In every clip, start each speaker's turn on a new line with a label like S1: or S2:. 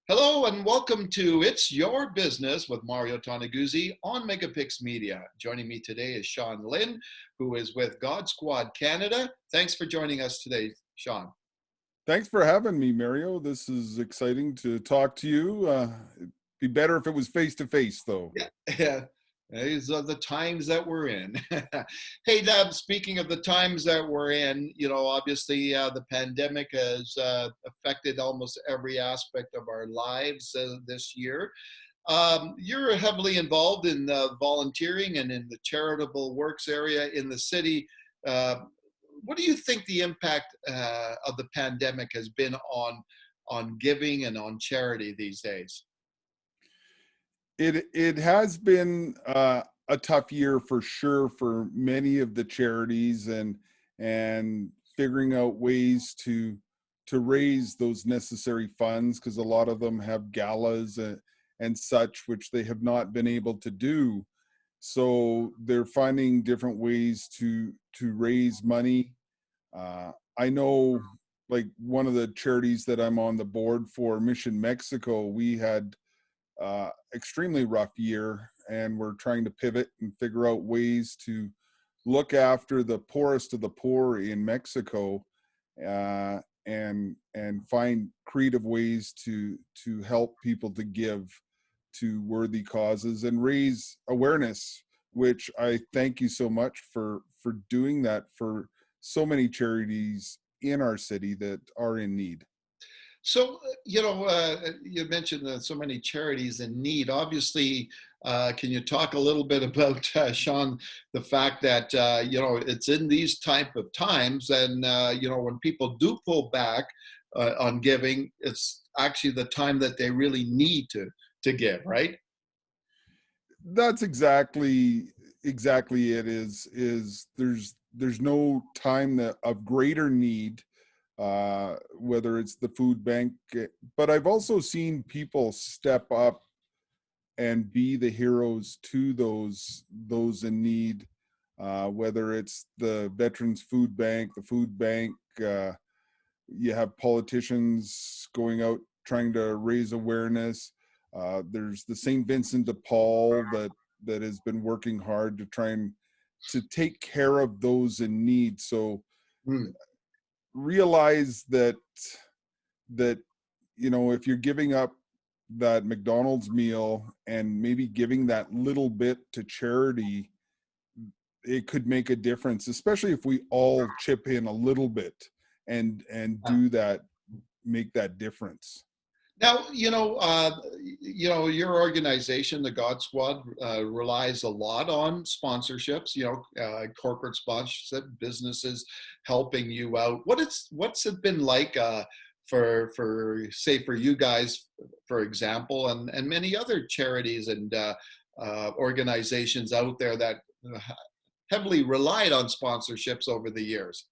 S1: Hello and welcome to It's Your Business with Mario Toneguzzi on Megapix Media. Joining me today is Sean Lynn, who is with God Squad Canada. Thanks for joining us today, Sean.
S2: Thanks for having me, Mario. This is exciting to talk to you. It'd be better if it was face to face, though.
S1: Yeah, yeah. These are the times that we're in. Hey, speaking of the times that we're in, obviously the pandemic has affected almost every aspect of our lives this year. You're heavily involved in volunteering and in the charitable works area in the city. Uh, what do you think the impact of the pandemic has been on giving and on charity these days?
S2: It has been a tough year for sure for many of the charities, and figuring out ways to raise those necessary funds, because a lot of them have galas and such, which they have not been able to do. So they're finding different ways to raise money. I know, like, one of the charities that I'm on the board for, Mission Mexico, we had extremely rough year, and we're trying to pivot and figure out ways to look after the poorest of the poor in Mexico, and find creative ways to help people to give to worthy causes and raise awareness, which I thank you so much for doing that for so many charities in our city that are in need.
S1: So, you mentioned so many charities in need. Obviously, can you talk a little bit about, Sean, the fact that, it's in these type of times and, when people do pull back on giving, it's actually the time that they really need to give, right?
S2: That's exactly it. Is there's no time that of greater need, whether it's the food bank, but I've also seen people step up and be the heroes to those in need, whether it's the Veterans Food Bank, the food bank. You have politicians going out trying to raise awareness. There's the St. Vincent de Paul that has been working hard to try and to take care of those in need. So
S1: Hmm.
S2: realize that if you're giving up that McDonald's meal and maybe giving that little bit to charity, it could make a difference, especially if we all chip in a little bit and do that, make that difference.
S1: Now, your organization, the God Squad, relies a lot on sponsorships. Corporate sponsorship, businesses helping you out. What's it been like for you guys, for example, and many other charities and organizations out there that heavily relied on sponsorships over the years?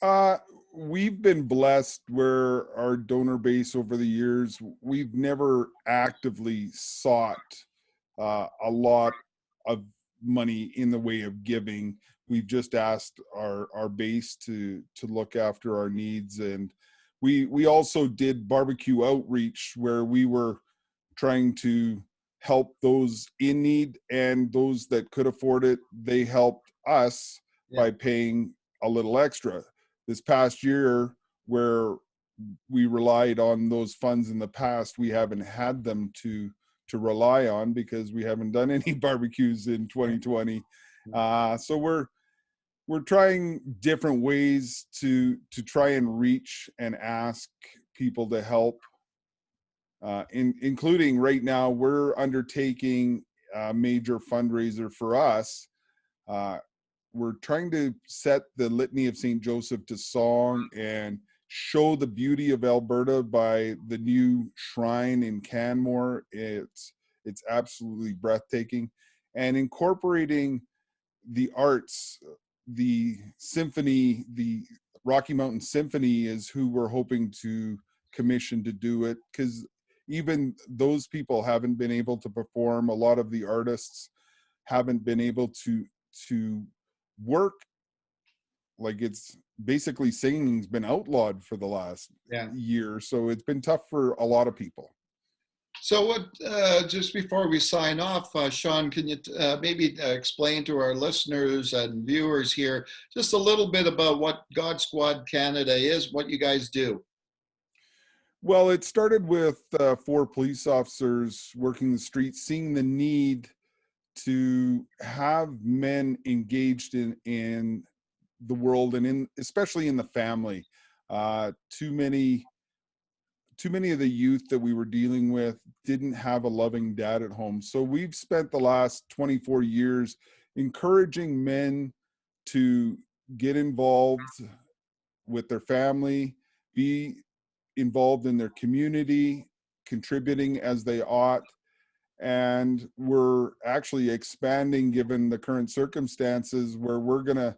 S2: Uh, we've been blessed where our donor base over the years, we've never actively sought a lot of money in the way of giving. We've just asked our base to look after our needs, and we also did barbecue outreach where we were trying to help those in need, and those that could afford it, they helped us
S1: Yeah.
S2: by paying a little extra. This past year, where we relied on those funds in the past, we haven't had them to rely on because we haven't done any barbecues in 2020. So we're trying different ways to try and reach and ask people to help. Including right now, we're undertaking a major fundraiser for us. Uh, we're trying to set the Litany of St. Joseph to song and show the beauty of Alberta by the new shrine in Canmore. It's absolutely breathtaking, and incorporating the arts, the symphony, the Rocky Mountain Symphony is who we're hoping to commission to do it, because even those people haven't been able to perform. A lot of the artists haven't been able to work like it's basically singing's been outlawed for the last
S1: Yeah.
S2: year. So it's been tough for a lot of people.
S1: So what, just before we sign off, Sean, can you maybe explain to our listeners and viewers here just a little bit about what God Squad Canada is, what you guys do?
S2: Well, it started with 4 police officers working the streets, seeing the need to have men engaged in the world and in especially in the family. Too many of the youth that we were dealing with didn't have a loving dad at home. So we've spent the last 24 years encouraging men to get involved with their family, be involved in their community, contributing as they ought. And we're actually expanding given the current circumstances where we're going to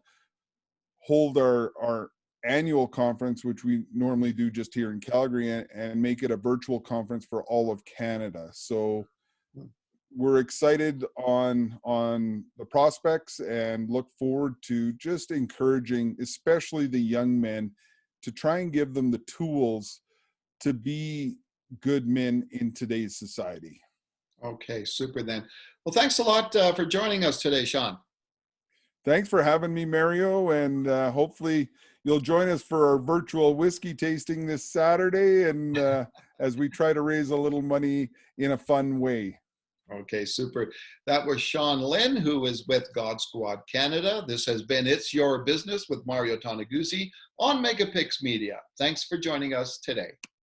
S2: hold our annual conference, which we normally do just here in Calgary, and make it a virtual conference for all of Canada. So we're excited on the prospects and look forward to just encouraging, especially the young men, to try and give them the tools to be good men in today's society.
S1: Okay, super then. Well, thanks a lot for joining us today, Sean.
S2: Thanks for having me, Mario, and hopefully you'll join us for our virtual whiskey tasting this Saturday, and as we try to raise a little money in a fun way.
S1: Okay, super. That was Sean Lynn, who is with God Squad Canada. This has been It's Your Business with Mario Toneguzzi on Megapix Media. Thanks for joining us today.